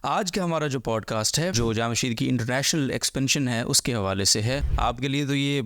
آج کا ہمارا جو پوڈ کاسٹ ہے جو جامع رشید کی انٹرنیشنل ایکسپینشن ہے اس کے حوالے سے ہے. آپ کے لیے تو یہ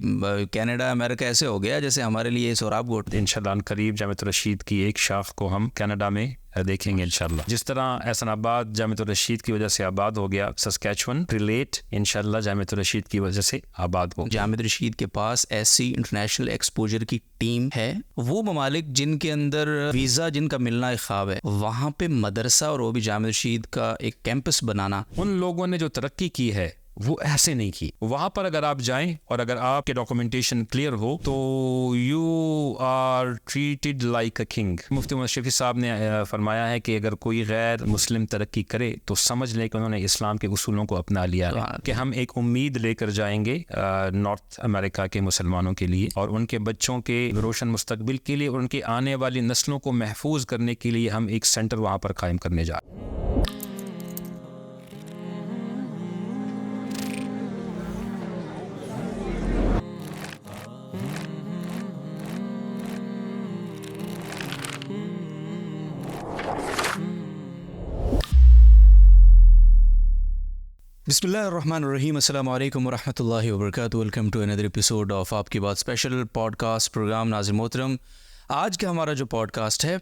کینیڈا امریکہ ایسے ہو گیا جیسے ہمارے لیے سوراب گوٹ. انشاءاللہ قریب جامع الرشید کی ایک شاخ کو ہم کینیڈا میں دیکھیں گے انشاءاللہ. جس طرح احسن آباد جامع الرشید کی وجہ سے آباد ہو گیا، سسکیچون ریلیٹ انشاءاللہ جامع الرشید کی وجہ سے آباد ہو. جامع الرشید کے پاس ایسی انٹرنیشنل ایکسپوجر کی ٹیم ہے. وہ ممالک جن کے اندر ویزا جن کا ملنا ایک خواب ہے، وہاں پہ مدرسہ اور وہ بھی جامع الرشید کا ایک کیمپس بنانا. ان لوگوں نے جو ترقی کی ہے وہ ایسے نہیں کی. وہاں پر اگر آپ جائیں اور اگر آپ کے ڈاکومنٹیشن کلیئر ہو تو you are treated like a king. Mufti Muhammad Shafi صاحب نے فرمایا ہے کہ اگر کوئی غیر مسلم ترقی کرے تو سمجھ لیں کہ انہوں نے اسلام کے اصولوں کو اپنا لیا ہے. کہ ہم ایک امید لے کر جائیں گے نارتھ امریکہ کے مسلمانوں کے لیے اور ان کے بچوں کے روشن مستقبل کے لیے اور ان کی آنے والی نسلوں کو محفوظ کرنے کے لیے ہم ایک سینٹر وہاں پر قائم کرنے جا رہے ہیں. بسم اللہ الرحمن الرحیم. السلام علیکم ورحمۃ اللہ وبرکاتہ. Welcome to another episode of Aap Ki بات اسپیشل پوڈ کاسٹ پروگرام. ناظرین محترم، آج کا ہمارا جو پوڈ کاسٹ ہے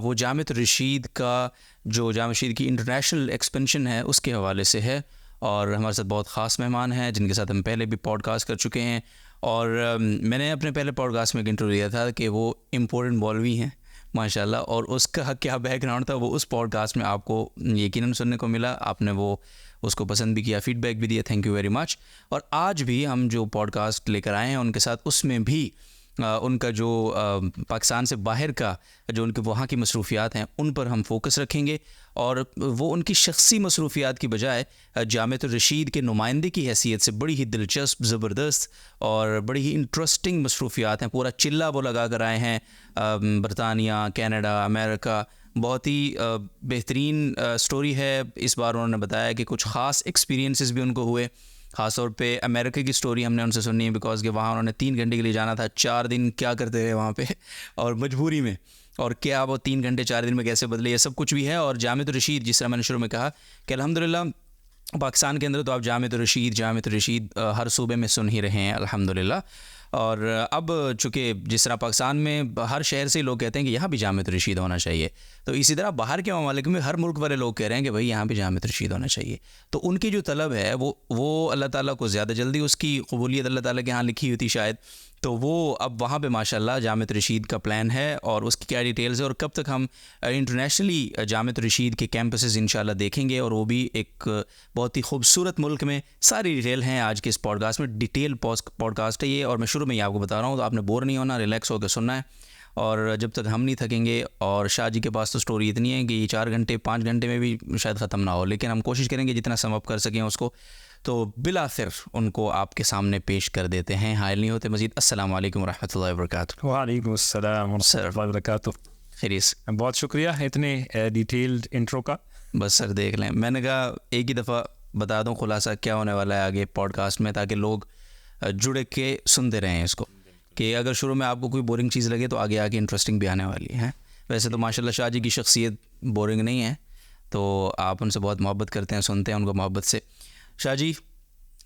وہ جامع الرشید کا جو جامع الرشید کی انٹرنیشنل ایکسپینشن ہے اس کے حوالے سے ہے. اور ہمارے ساتھ بہت خاص مہمان ہیں جن کے ساتھ ہم پہلے بھی پوڈ کاسٹ کر چکے ہیں. اور میں نے اپنے پہلے پوڈ کاسٹ میں ایک انٹرویو دیا تھا کہ وہ امپورٹنٹ مولوی ہیں ماشاءاللہ، اور اس کا کیا بیک گراؤنڈ تھا وہ اس پوڈ کاسٹ میں آپ کو یقیناً سننے کو ملا. آپ نے وہ اس کو پسند بھی کیا، فیڈ بیک بھی دیا، تھینک یو ویری مچ. اور آج بھی ہم جو پوڈ کاسٹ لے کر آئے ہیں ان کے ساتھ اس میں بھی ان کا جو پاکستان سے باہر کا جو ان کے وہاں کی مصروفیات ہیں ان پر ہم فوکس رکھیں گے. اور وہ ان کی شخصی مصروفیات کی بجائے جامع الرشید کے نمائندے کی حیثیت سے بڑی ہی دلچسپ، زبردست اور بڑی ہی انٹرسٹنگ مصروفیات ہیں. پورا چلہ وہ لگا کر آئے ہیں برطانیہ، کینیڈا، امریکہ. بہت ہی بہترین سٹوری ہے. اس بار انہوں نے بتایا کہ کچھ خاص ایکسپیرینسز بھی ان کو ہوئے. خاص طور پہ امریکہ کی سٹوری ہم نے ان سے سنی ہے بیکاز کہ وہاں انہوں نے 3 گھنٹے کے لیے جانا تھا. 4 دن کیا کرتے رہے وہاں پہ اور مجبوری میں، اور کیا وہ 3 گھنٹے 4 دن میں کیسے بدلے، یہ سب کچھ بھی ہے. اور جامع الرشید جس طرح میں نے شروع میں کہا کہ الحمدللہ پاکستان کے اندر تو آپ جامع الرشید ہر صوبے میں سن ہی رہے ہیں الحمدللہ. اور اب چونکہ جس طرح پاکستان میں ہر شہر سے لوگ کہتے ہیں کہ یہاں بھی جامع الرشید ہونا چاہیے، تو اسی طرح باہر کے ممالک میں ہر ملک والے لوگ کہہ رہے ہیں کہ بھائی یہاں بھی جامع الرشید ہونا چاہیے. تو ان کی جو طلب ہے وہ اللہ تعالیٰ کو زیادہ جلدی اس کی قبولیت اللہ تعالیٰ کے ہاں لکھی ہوئی تھی شاید. تو وہ اب وہاں پہ ماشاءاللہ جامع الرشید کا پلان ہے اور اس کی کیا ڈیٹیلز ہے اور کب تک ہم انٹرنیشنلی جامع الرشید کے کیمپسز انشاءاللہ دیکھیں گے، اور وہ بھی ایک بہت ہی خوبصورت ملک میں. ساری ڈیٹیل ہیں آج کے اس پوڈ کاسٹ میں. ڈیٹیل پوڈ کاسٹ ہے یہ، اور میں شروع میں ہی آپ کو بتا رہا ہوں تو آپ نے بور نہیں ہونا، ریلیکس ہو کے سننا ہے. اور جب تک ہم نہیں تھکیں گے، اور شاہ جی کے پاس تو سٹوری اتنی ہے کہ یہ 4 گھنٹے 5 گھنٹے میں بھی شاید ختم نہ ہو، لیکن ہم کوشش کریں گے جتنا سم اپ کر سکیں اس کو. تو بالآخر ان کو آپ کے سامنے پیش کر دیتے ہیں. حائل نہیں ہوتے مزید. السلام علیکم ورحمۃ اللہ وبرکاتہ. وعلیکم السلام ورحمۃ اللہ وبرکاتہ. خیریت؟ بہت شکریہ اتنے ڈیٹیلڈ انٹرو کا. بس سر دیکھ لیں، میں نے کہا ایک ہی دفعہ بتا دوں خلاصہ کیا ہونے والا ہے آگے پوڈ کاسٹ میں، تاکہ لوگ جڑے کے سنتے رہیں اس کو، کہ اگر شروع میں آپ کو کوئی بورنگ چیز لگے تو آگے آگے انٹرسٹنگ بھی آنے والی ہے. ویسے تو ماشاءاللہ شاہ جی کی شخصیت بورنگ نہیں ہے، تو آپ ان سے بہت محبت کرتے ہیں، سنتے ہیں ان کو محبت سے. شاہ جی،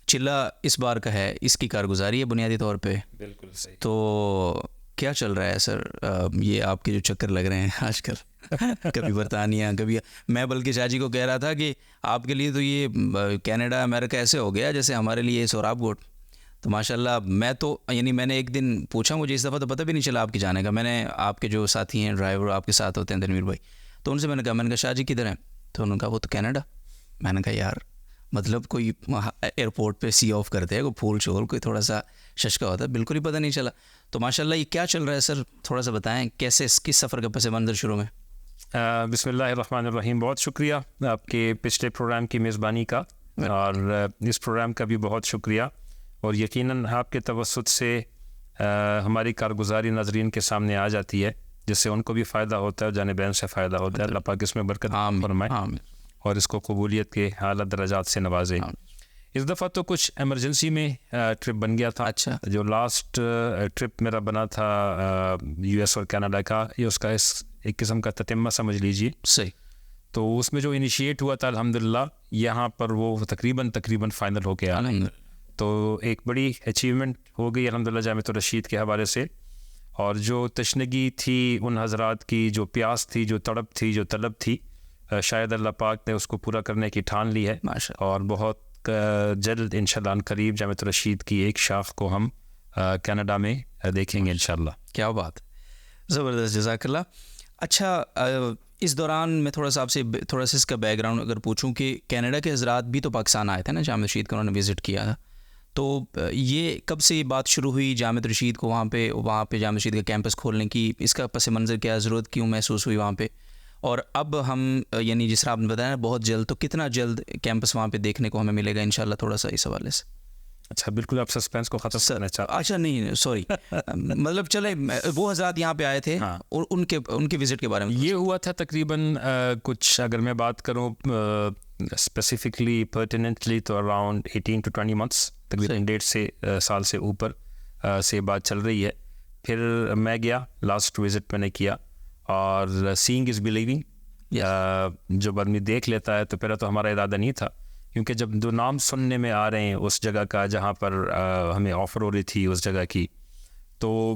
چلہ اس بار کا ہے، اس کی کارگزاری ہے بنیادی طور پہ. بالکل صحیح. تو کیا چل رہا ہے سر؟ یہ آپ کے جو چکر لگ رہے ہیں آج کل کبھی برطانیہ کبھی، میں بلکہ شاہ جی کو کہہ رہا تھا کہ آپ کے لیے تو یہ کینیڈا امریکہ ایسے ہو گیا جیسے ہمارے لیے سوراب گوٹ. تو ماشاءاللہ میں تو میں نے ایک دن پوچھا، مجھے اس دفعہ تو پتہ بھی نہیں چلا آپ کے جانے کا. میں نے آپ کے جو ساتھی ہیں ڈرائیور آپ کے ساتھ ہوتے ہیں تنویر بھائی، تو ان سے میں نے کہا شاہ جی کدھر ہیں؟ تو انہوں نے کہا وہ تو کینیڈا. میں نے کہا یار مطلب کوئی ایئرپورٹ پہ سی آف کرتے ہیں، کوئی پھول چھول کوئی تھوڑا سا ششکا ہوتا ہے، بالکل ہی پتہ نہیں چلا. تو ماشاءاللہ یہ کیا چل رہا ہے سر؟ تھوڑا سا بتائیں کیسے کس سفر کا پس منظر شروع میں. بسم اللہ الرحمن الرحیم. بہت شکریہ آپ کے پچھلے پروگرام کی میزبانی کا، اور اس پروگرام کا بھی بہت شکریہ. اور یقیناً آپ کے توسط سے ہماری کارگزاری ناظرین کے سامنے آ جاتی ہے، جس سے ان کو بھی فائدہ ہوتا ہے اور جانبین سے فائدہ ہوتا ہے. اللہ پاک اس میں برکت فرمائے اور اس کو قبولیت کے اعلیٰ درجات سے نوازے. اس دفعہ تو کچھ ایمرجنسی میں ٹرپ بن گیا تھا. اچھا. جو لاسٹ ٹرپ میرا بنا تھا یو ایس اور کینیڈا کا، یہ اس کا ایک قسم کا تتمہ سمجھ لیجیے. صحیح. تو اس میں جو انیشیٹ ہوا تھا الحمدللہ یہاں پر وہ تقریباً فائنل ہو کے آ رہا ہے. تو ایک بڑی اچیومنٹ ہو گئی الحمدللہ جامعۃ الرشید کے حوالے سے. اور جو تشنگی تھی ان حضرات کی, جو پیاس تھی, جو تڑپ تھی, جو طلب تھی, شاید اللہ پاک نے اس کو پورا کرنے کی ٹھان لی ہے. اور بہت جلد انشاءاللہ ان قریب جامعۃ الرشید کی ایک شاخ کو ہم کینیڈا میں دیکھیں گے انشاءاللہ. کیا بات, زبردست, جزاک اللہ. اچھا, اس دوران میں تھوڑا سا اس کا بیک گراؤنڈ اگر پوچھوں کہ کینیڈا کے حضرات بھی تو پاکستان آئے تھے نا, جامعۃ رشید کا انہوں نے وزٹ کیا تھا, تو یہ کب سے یہ بات شروع ہوئی جامعۃ رشید کو وہاں پہ جامعۃ رشید کا کیمپس کھولنے کی, اس کا پس منظر کیا, ضرورت کیوں محسوس ہوئی وہاں پہ, اور اب ہم یعنی جس طرح آپ نے بتایا بہت جلد, تو کتنا جلد کیمپس وہاں پہ دیکھنے کو ہمیں ملے گا انشاءاللہ, تھوڑا سا اس حوالے سے. اچھا, بالکل آپ سسپینس کو ختم کرنا چاہتے. اچھا نہیں, سوری, مطلب چلے وہ حضرات یہاں پہ آئے تھے اور ان کے وزٹ کے بارے میں یہ ہوا تھا تقریباً کچھ, اگر میں بات کروں اسپیسیفکلی پرٹیننٹلی, تو اراؤنڈ 18 to 20 months, تقریباً 1.5 سال سے اوپر سے بات چل رہی ہے. پھر میں گیا, لاسٹ وزٹ میں نے کیا, اور سینگ از بلیونگ, جب آدمی دیکھ لیتا ہے تو پہلے تو ہمارا ارادہ نہیں تھا, کیونکہ جب جو نام سننے میں آ رہے ہیں اس جگہ کا جہاں پر ہمیں آفر ہو رہی تھی اس جگہ کی, تو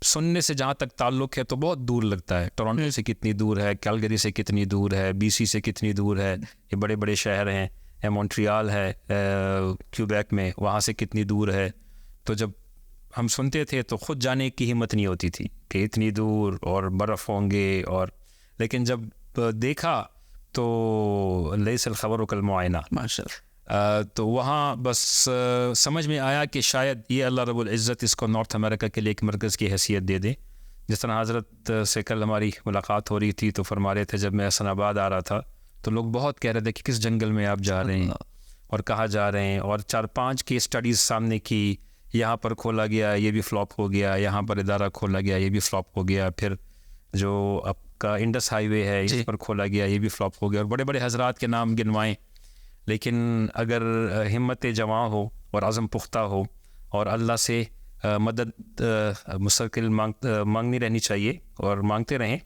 سننے سے جہاں تک تعلق ہے تو بہت دور لگتا ہے. ٹورانٹو سے کتنی دور ہے, کیلگری سے کتنی دور ہے, BC سے کتنی دور ہے, یہ بڑے بڑے شہر ہیں, مونٹریال ہے کیوبیک میں, وہاں سے کتنی دور ہے. تو جب ہم سنتے تھے تو خود جانے کی ہمت نہیں ہوتی تھی کہ اتنی دور اور برف ہوں گے, اور لیکن جب دیکھا تو لیس الخبر کالمعائنہ, ماشاءاللہ. تو وہاں بس سمجھ میں آیا کہ شاید یہ اللہ رب العزت اس کو نارتھ امریکہ کے لیے ایک مرکز کی حیثیت دے دے. جس طرح حضرت سے کل ہماری ملاقات ہو رہی تھی تو فرما رہے تھے جب میں حسن آباد آ رہا تھا تو لوگ بہت کہہ رہے تھے کہ کس جنگل میں آپ جا رہے ہیں اور کہاں جا رہے ہیں, اور 4-5 کی اسٹڈیز سامنے کی, یہاں پر کھولا گیا یہ بھی فلاپ ہو گیا, یہاں پر ادارہ کھولا گیا یہ بھی فلاپ ہو گیا, پھر جو آپ کا انڈس ہائی وے ہے اس پر کھولا گیا یہ بھی فلاپ ہو گیا, اور بڑے بڑے حضرات کے نام گنوائیں. لیکن اگر ہمت جواں ہو اور عزم پختہ ہو اور اللہ سے مدد مستقل مانگنی رہنی چاہیے, اور مانگتے رہیں,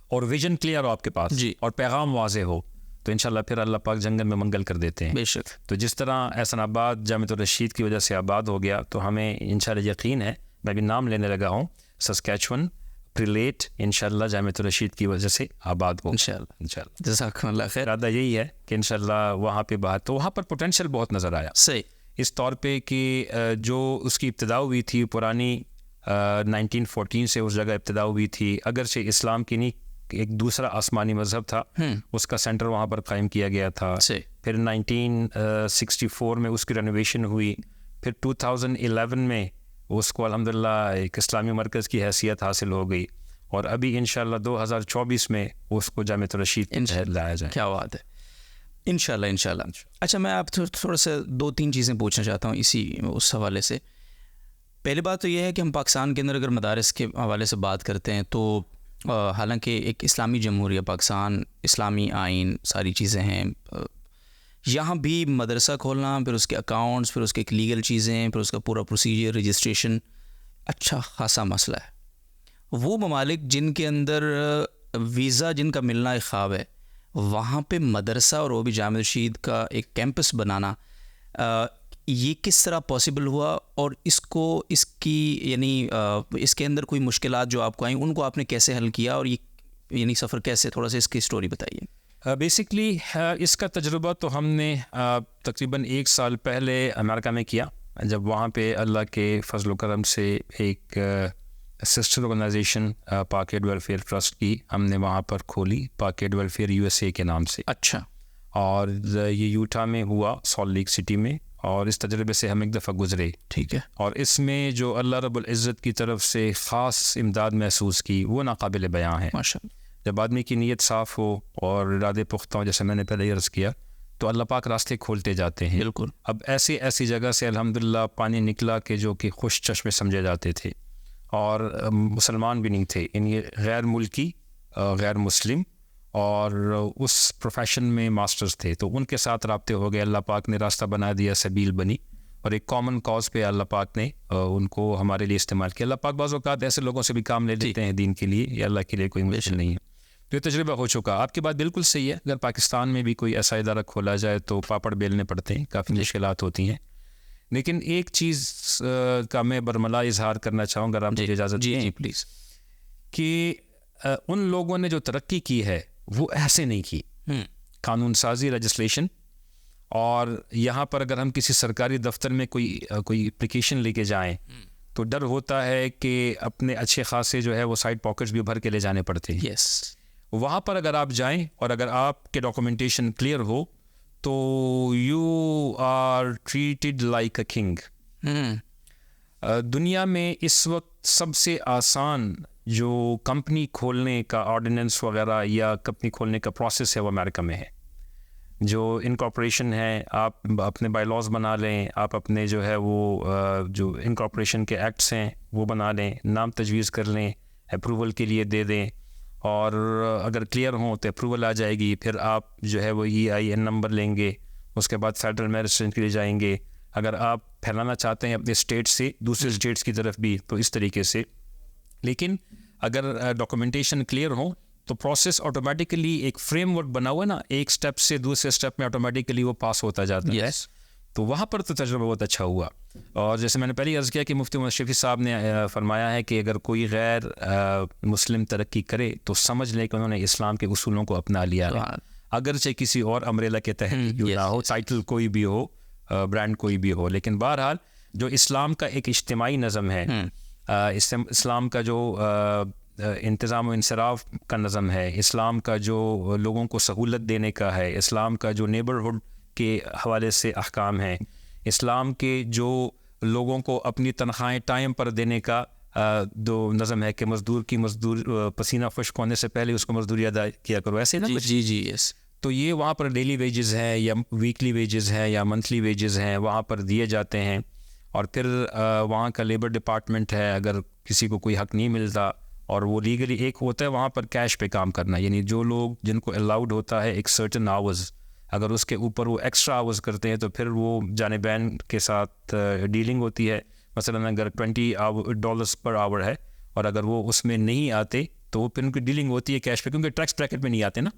اور ویژن کلیئر ہو آپ کے پاس اور پیغام واضح ہو, تو انشاءاللہ پھر اللہ پاک جنگل میں منگل کر دیتے ہیں. بے شک. تو جس طرح احسن آباد جامعۃ الرشید کی وجہ سے آباد ہو گیا, تو ہمیں انشاءاللہ یقین ہے, میں بھی نام لینے لگا ہوں, سسکیچون پریلیٹ انشاءاللہ جامعۃ الرشید کی وجہ سے آباد ہو انشاءاللہ. جزاکم اللہ خیر. ارادہ یہی ہے کہ انشاءاللہ وہاں پہ بات, تو وہاں پر پوٹینشیل بہت نظر آیا. صحیح. اس طور پہ کہ جو اس کی ابتدا ہوئی تھی پرانی 1914 سے اس جگہ ابتدا ہوئی تھی, اگرچہ اسلام کی نہیں, ایک دوسرا آسمانی مذہب تھا, اس کا سینٹر وہاں پر قائم کیا گیا تھا. پھر 1964 میں اس کی رینوویشن ہوئی, پھر 2011 میں اس کو الحمدللہ ایک اسلامی مرکز کی حیثیت حاصل ہو گئی, اور ابھی انشاءاللہ 2024 میں اس کو جامعۃ الرشید لایا جائے. کیا بات ہے, انشاءاللہ. اچھا, میں آپ تھوڑا سا 2-3 چیزیں پوچھنا چاہتا ہوں اس حوالے سے. پہلی بات تو یہ ہے کہ ہم پاکستان کے اندر اگر مدارس کے حوالے سے بات کرتے ہیں تو حالانکہ ایک اسلامی جمہوریہ پاکستان, اسلامی آئین, ساری چیزیں ہیں, یہاں بھی مدرسہ کھولنا, پھر اس کے اکاؤنٹس, پھر اس کے لیگل چیزیں, پھر اس کا پورا پروسیجر, رجسٹریشن, اچھا خاصا مسئلہ ہے. وہ ممالک جن کے اندر ویزا جن کا ملنا ایک خواب ہے, وہاں پہ مدرسہ اور وہ بھی جامعہ رشید کا ایک کیمپس بنانا, یہ کس طرح پاسبل ہوا, اور اس کی یعنی اس کے اندر کوئی مشکلات جو آپ کو آئیں ان کو آپ نے کیسے حل کیا, اور یہ یعنی سفر کیسے, تھوڑا سا اس کی سٹوری بتائیے. بیسکلی اس کا تجربہ تو ہم نے تقریباً 1 سال پہلے امریکہ میں کیا, جب وہاں پہ اللہ کے فضل و کرم سے ایک سسٹر آرگنائزیشن پاک ایڈ ویلفیئر ٹرسٹ کی ہم نے وہاں پر کھولی, پاک ایڈ ویلفیئر USA کے نام سے. اچھا. اور یہ یوٹا میں ہوا, سالٹ لیک سٹی میں, اور اس تجربے سے ہم ایک دفعہ گزرے. ٹھیک ہے. اور اس میں جو اللہ رب العزت کی طرف سے خاص امداد محسوس کی وہ ناقابل بیان ہے. ماشاءاللہ. جب آدمی کی نیت صاف ہو اور ارادے پختہ ہو, جیسے میں نے پہلے عرض کیا, تو اللہ پاک راستے کھولتے جاتے ہیں. بالکل. اب ایسی جگہ سے الحمدللہ پانی نکلا کہ جو کہ خوش چشمے سمجھے جاتے تھے, اور مسلمان بھی نہیں تھے, یعنی غیر ملکی, غیر مسلم, اور اس پروفیشن میں ماسٹرز تھے, تو ان کے ساتھ رابطے ہو گئے. اللہ پاک نے راستہ بنا دیا, سبیل بنی, اور ایک کامن کاز پہ اللہ پاک نے ان کو ہمارے لیے استعمال کیا. اللہ پاک بعض اوقات ایسے لوگوں سے بھی کام لے لیتے ہیں دین کے لیے, یہ اللہ کے لیے کوئی مشکل نہیں ہے. تو یہ تجربہ ہو چکا. آپ کی بات بالکل صحیح ہے. اگر پاکستان میں بھی کوئی ایسا ادارہ کھولا جائے تو پاپڑ بیلنے پڑتے ہیں, کافی مشکلات ہوتی ہیں. لیکن ایک چیز کا میں برملا اظہار کرنا چاہوں گا, اگر آپ مجھے اجازت دیں. جی پلیز. کہ ان لوگوں نے جو ترقی کی ہے وہ ایسے نہیں کی. قانون سازی, لیجسلیشن, اور یہاں پر اگر ہم کسی سرکاری دفتر میں کوئی اپلیکیشن لے کے جائیں تو ڈر ہوتا ہے کہ اپنے اچھے خاصے جو ہے وہ سائڈ پاکٹس بھی بھر کے لے جانے پڑتے ہیں. وہاں پر اگر آپ جائیں اور اگر آپ کے ڈاکومنٹیشن کلیئر ہو تو you are treated like a king. دنیا میں اس وقت سب سے آسان جو کمپنی کھولنے کا آرڈیننس وغیرہ یا کمپنی کھولنے کا پروسیس ہے وہ امریکہ میں ہے. جو انکارپوریشن ہے, آپ اپنے بائی لاز بنا لیں, آپ اپنے جو ہے وہ جو انکارپوریشن کے ایکٹس ہیں وہ بنا لیں, نام تجویز کر لیں, اپروول کے لیے دے دیں, اور اگر کلیئر ہوں تو اپروول آ جائے گی. پھر آپ جو ہے وہ EIN نمبر لیں گے, اس کے بعد فیڈرل میرسٹریشن کے لیے جائیں گے. اگر آپ پھیلانا چاہتے ہیں اپنے اسٹیٹ سے دوسرے اسٹیٹس کی طرف بھی تو اس طریقے سے. لیکن اگر ڈاکومنٹیشن کلیئر ہوں تو پروسیس آٹومیٹیکلی ایک فریم ورک بنا ہوا ہے نا, ایک اسٹیپ سے دوسرے اسٹیپ میں آٹومیٹیکلی وہ پاس ہوتا جاتا ہے. تو وہاں پر تو تجربہ بہت اچھا ہوا. اور جیسے میں نے پہلے عرض کیا کہ مفتی محمد شفیع صاحب نے فرمایا ہے کہ اگر کوئی غیر مسلم ترقی کرے تو سمجھ لیں کہ انہوں نے اسلام کے اصولوں کو اپنا لیا ہے, اگرچہ کسی اور امبریلا کے تحت کیوں نہ ہو, ٹائٹل کوئی بھی ہو, برانڈ کوئی بھی ہو. لیکن بہرحال جو اسلام کا ایک اجتماعی نظم ہے, اسلام کا جو انتظام و انصراف کا نظم ہے, اسلام کا جو لوگوں کو سہولت دینے کا ہے, اسلام کا جو نیبرہڈ کے حوالے سے احکام ہیں, اسلام کے جو لوگوں کو اپنی تنخواہیں ٹائم پر دینے کا جو نظم ہے کہ مزدور پسینہ خشک ہونے سے پہلے اس کو مزدوری ادا کیا کرو, ایسے نا. یس. تو یہ وہاں پر ڈیلی ویجز ہیں یا ویکلی ویجز ہیں یا منتھلی ویجز ہیں, وہاں پر دیے جاتے ہیں. اور پھر وہاں کا لیبر ڈپارٹمنٹ ہے, اگر کسی کو کوئی حق نہیں ملتا اور وہ لیگلی, ایک ہوتا ہے وہاں پر کیش پہ کام کرنا, یعنی جو لوگ جن کو الاؤڈ ہوتا ہے ایک سرٹن آورز, اگر اس کے اوپر وہ ایکسٹرا آورز کرتے ہیں تو پھر وہ جانبین کے ساتھ ڈیلنگ ہوتی ہے. مثلا اگر $20 پر آور ہے اور اگر وہ اس میں نہیں آتے تو وہ پھر ان کی ڈیلنگ ہوتی ہے کیش پہ, کیونکہ ٹیکس بریکٹ میں نہیں آتے نا.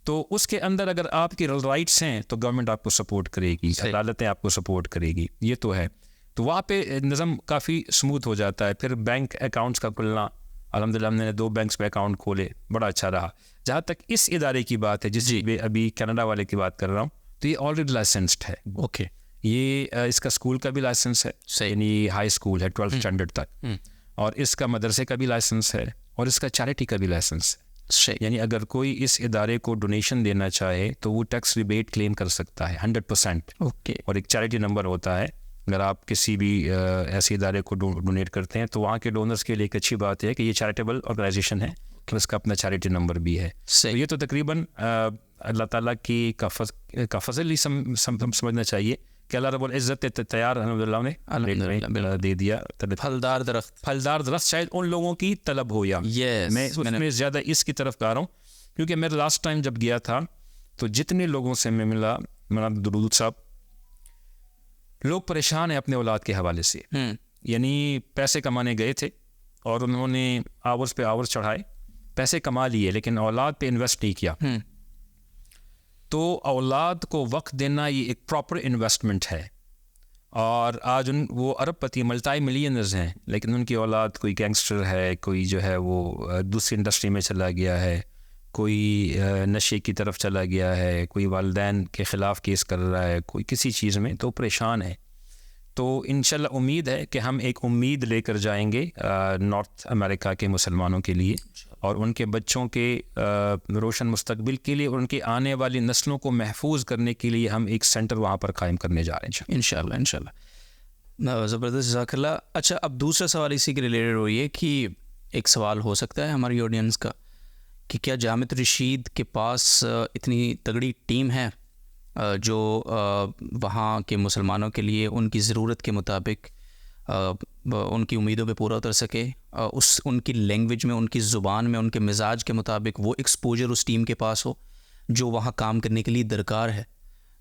تو اس کے اندر اگر آپ کے رائٹس ہیں تو گورنمنٹ آپ کو سپورٹ کرے گی, عدالتیں آپ کو سپورٹ کرے گی, یہ تو ہے. تو وہاں پہ نظم کافی اسموتھ ہو جاتا ہے. پھر بینک اکاؤنٹس کا کھلنا, الحمدللہ ہم نے 2 بینکس پہ اکاؤنٹ کھولے, بڑا اچھا رہا. جہاں تک اس ادارے کی بات ہے جس میں ابھی کینیڈا والے کی بات کر رہا ہوں, تو یہ آلریڈی لائسنسڈ ہے. اوکے. یہ اس کا اسکول کا بھی لائسنس ہے, یعنی ہائی اسکول ہے 12th اسٹینڈرڈ تک, اور اس کا مدرسے کا بھی لائسنس ہے, اور اس کا چیریٹی کا بھی لائسنس ہے. یعنی اگر کوئی اس ادارے کو ڈونیشن دینا چاہے تو وہ ٹیکس ریبیٹ کلیم کر سکتا ہے 100%. اوکے. اور ایک چیریٹی نمبر ہوتا ہے, اگر آپ کسی بھی ایسے ادارے کو ڈونیٹ کرتے ہیں تو وہاں کے ڈونرز کے لیے ایک اچھی بات ہے کہ یہ چیریٹیبل آرگنائزیشن ہے, اس کا اپنا چیریٹی نمبر بھی ہے. یہ تو تقریباً اللہ تعالیٰ کی کا فضل ہی سمجھنا چاہیے کہ اللہ رب العزت تیار الحمدللہ نے دے دیا. پھلدار درخت شاید ان لوگوں کی طلب ہو, یا میں اس میں زیادہ اس کی طرف کہہ رہا ہوں, کیونکہ میں لاسٹ ٹائم جب گیا تھا تو جتنے لوگوں سے میں ملا, مولانا درود صاحب, لوگ پریشان ہیں اپنے اولاد کے حوالے سے. یعنی پیسے کمانے گئے تھے اور انہوں نے آورز پہ آورز چڑھائے, پیسے کما لیے لیکن اولاد پہ انویسٹ نہیں کیا. تو اولاد کو وقت دینا یہ ایک پراپر انویسٹمنٹ ہے. اور آج وہ ارب پتی ملٹائی ملینرز ہیں, لیکن ان کی اولاد کوئی گینگسٹر ہے, کوئی جو ہے وہ دوسری انڈسٹری میں چلا گیا ہے, کوئی نشے کی طرف چلا گیا ہے, کوئی والدین کے خلاف کیس کر رہا ہے, کوئی کسی چیز میں, تو پریشان ہے. تو انشاءاللہ امید ہے کہ ہم ایک امید لے کر جائیں گے نارتھ امریکہ کے مسلمانوں کے لیے, اور ان کے بچوں کے روشن مستقبل کے لیے, اور ان کی آنے والی نسلوں کو محفوظ کرنے کے لیے ہم ایک سینٹر وہاں پر قائم کرنے جا رہے ہیں انشاءاللہ. زبردست, جزاک اللہ. اچھا, اب دوسرا سوال اسی کے ریلیٹڈ ہو یہ کہ ایک سوال ہو سکتا ہے ہماری آڈینس کا کہ کیا جامعۃ رشید کے پاس اتنی تگڑی ٹیم ہے جو وہاں کے مسلمانوں کے لیے ان کی ضرورت کے مطابق ان کی امیدوں پہ پورا اتر سکے, ان کی لینگویج میں, ان کی زبان میں, ان کے مزاج کے مطابق وہ ایکسپوجر اس ٹیم کے پاس ہو جو وہاں کام کرنے کے لیے درکار ہے؟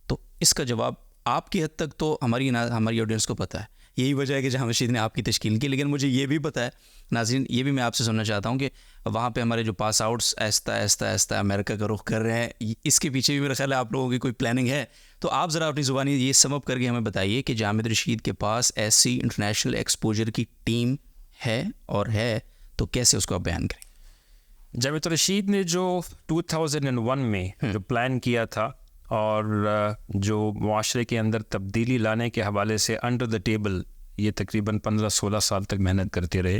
تو اس کا جواب آپ کی حد تک تو ہماری آڈینس کو پتہ ہے, یہی وجہ ہے کہ جامع رشید نے آپ کی تشکیل کی. لیکن مجھے یہ بھی پتہ ہے ناظرین, یہ بھی میں آپ سے سننا چاہتا ہوں کہ وہاں پہ ہمارے جو پاس آؤٹس آہستہ آہستہ آہستہ امریکہ کا رخ کر رہے ہیں, اس کے پیچھے بھی میرا خیال ہے آپ لوگوں کی کوئی پلاننگ ہے. تو آپ ذرا اپنی زبانی یہ سم اپ کر کے ہمیں بتائیے کہ جامع رشید کے پاس ایسی انٹرنیشنل ایکسپوجر کی ٹیم ہے, اور ہے تو کیسے اس کو آپ بیان کریں. جامع رشید نے جو 2001 میں جو پلان کیا تھا اور جو معاشرے کے اندر تبدیلی لانے کے حوالے سے انڈر دا ٹیبل یہ تقریباً 15-16 سال تک محنت کرتے رہے,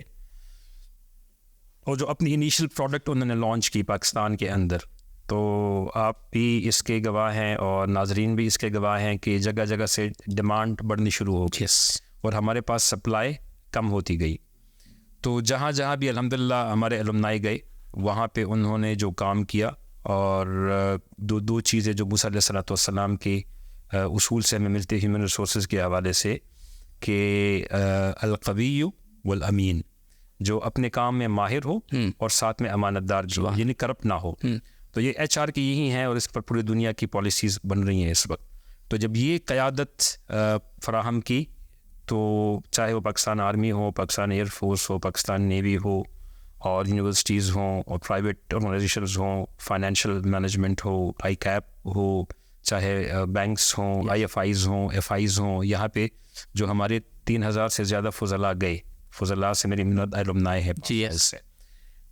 اور جو اپنی انیشل پروڈکٹ انہوں نے لانچ کی پاکستان کے اندر, تو آپ بھی اس کے گواہ ہیں اور ناظرین بھی اس کے گواہ ہیں کہ جگہ جگہ سے ڈیمانڈ بڑھنی شروع ہو گئی اور ہمارے پاس سپلائی کم ہوتی گئی. تو جہاں جہاں بھی الحمدللہ ہمارے الومنائی گئے وہاں پہ انہوں نے جو کام کیا, اور دو چیزیں جو موسیٰ علیہ الصلوۃ والسلام کے اصول سے ہمیں ملتے ہیومن ریسورسز کے حوالے سے, کہ القوی والامین, جو اپنے کام میں ماہر ہو اور ساتھ میں امانت دار جو یعنی کرپٹ نہ ہو. تو یہ ایچ آر کی یہی ہیں اور اس پر پوری دنیا کی پالیسیز بن رہی ہیں اس وقت. تو جب یہ قیادت فراہم کی تو چاہے وہ پاکستان آرمی ہو, پاکستان ایئر فورس ہو, پاکستان نیوی ہو, اور یونیورسٹیز ہوں, اور پرائیویٹ آرگنائزیشنز ہوں, فائنینشیل مینجمنٹ ہو, آئی کیپ ہو, چاہے بینکس ہوں, آئی ایف آئیز ہوں, ایف آئیز ہوں, یہاں پہ جو ہمارے 3000 سے زیادہ فضلاء گئے, فضلاء سے میری الومنائی ہے سے,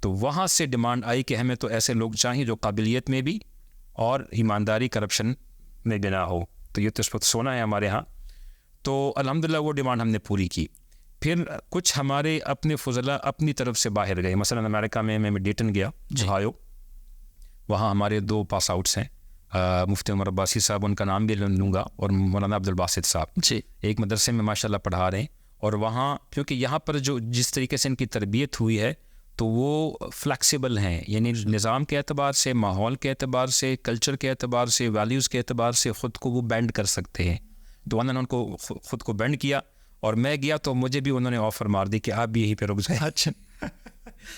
تو وہاں سے ڈیمانڈ آئی کہ ہمیں تو ایسے لوگ چاہیے جو قابلیت میں بھی اور ایمانداری کرپشن میں بنا ہو. تو یہ تو اس وقت سونا ہے ہمارے ہاں. تو الحمدللہ وہ ڈیمانڈ ہم نے پوری کی. پھر کچھ ہمارے اپنے فضلاء اپنی طرف سے باہر گئے. مثلا امریکہ میں ڈیٹن گیا, اوہایو, وہاں ہمارے 2 پاس آؤٹس ہیں, مفتی عمر عباسی صاحب, ان کا نام بھی لوں گا, اور مولانا عبدالباسط صاحب, ایک مدرسے میں ماشاءاللہ پڑھا رہے ہیں. اور وہاں کیونکہ یہاں پر جو جس طریقے سے ان کی تربیت ہوئی ہے تو وہ فلیکسیبل ہیں, یعنی نظام کے اعتبار سے, ماحول کے اعتبار سے, کلچر کے اعتبار سے, ویلیوز کے اعتبار سے خود کو وہ بینڈ کر سکتے ہیں. تو انہوں نے ان کو خود کو بینڈ کیا, اور میں گیا تو مجھے بھی انہوں نے آفر مار دی کہ آپ بھی یہیں پہ رک جائیں, اچھا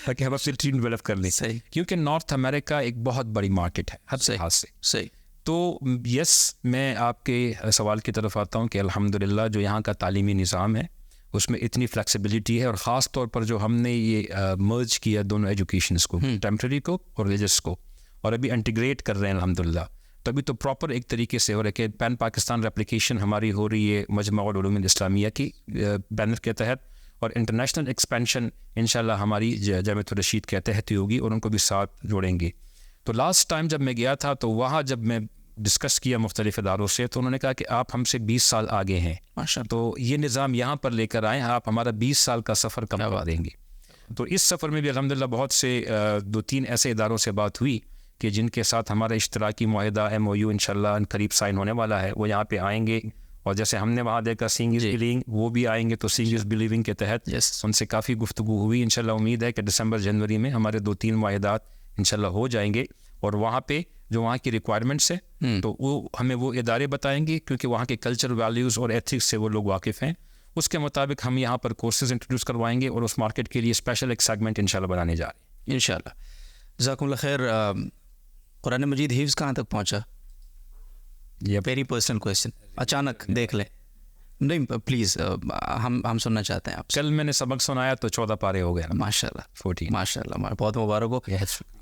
تاکہ ہم اپنی ٹیم ڈیولپ کر لیں. صحیح, کیونکہ نارتھ امریکہ ایک بہت بڑی مارکیٹ ہے ہر لحاظ سے. صحیح. تو یس, میں آپ کے سوال کی طرف آتا ہوں کہ الحمدللہ جو یہاں کا تعلیمی نظام ہے اس میں اتنی فلیکسیبلٹی ہے, اور خاص طور پر جو ہم نے یہ مرج کیا دونوں ایجوکیشنس کو, ٹیمپرری کو اور ریلیجس کو, اور ابھی انٹیگریٹ کر رہے ہیں الحمدللہ. تبھی تو پراپر ایک طریقے سے ہو رہا ہے کہ پین پاکستان ریپلیکیشن ہماری ہو رہی ہے مجمع العلوم الاسلامیہ کی بینر کے تحت, اور انٹرنیشنل ایکسپینشن انشاءاللہ ہماری جامع رشید کے تحت ہی ہوگی, اور ان کو بھی ساتھ جوڑیں گے. تو لاسٹ ٹائم جب میں گیا تھا تو وہاں جب میں ڈسکس کیا مختلف اداروں سے, تو انہوں نے کہا کہ آپ ہم سے 20 سال آگے ہیں, تو یہ نظام یہاں پر لے کر آئیں, آپ ہمارا 20 سال کا سفر کم کروا دیں گے. تو اس سفر میں بھی الحمدللہ بہت سے 2-3 ایسے اداروں سے بات ہوئی کہ جن کے ساتھ ہمارا اشتراکی معاہدہ MOU انشاءاللہ قریب سائن ہونے والا ہے. وہ یہاں پہ آئیں گے, اور جیسے ہم نے وہاں دیکھا سینگ از بلیونگ, وہ بھی آئیں گے. تو سینگ از بلیونگ کے تحت ان سے کافی گفتگو ہوئی. انشاءاللہ امید ہے کہ دسمبر جنوری میں ہمارے 2-3 معاہدات انشاءاللہ ہو جائیں گے, اور وہاں پہ جو وہاں کی ریکوائرمنٹس ہیں تو وہ ہمیں وہ ادارے بتائیں گے, کیونکہ وہاں کے کلچر, ویلیوز اور ایتھکس سے وہ لوگ واقف ہیں. اس کے مطابق ہم یہاں پر کورسز انٹروڈیوس کروائیں گے, اور اس مارکیٹ کے لیے اسپیشل ایک سیگمنٹ انشاءاللہ بنانے جا رہے ہیں انشاءاللہ. جزاکم اللہ خیر. قرآن مجید حفظ کہاں تک پہنچا؟ یہ ویری پرسنل کویشچن, اچانک دیکھ لیں. نہیں پلیز, ہم سننا چاہتے ہیں آپ. کل میں نے سبق سنایا تو 14 پارے ہو گئے. ماشاءاللہ 14. ماشاءاللہ, بہت مبارک ہو.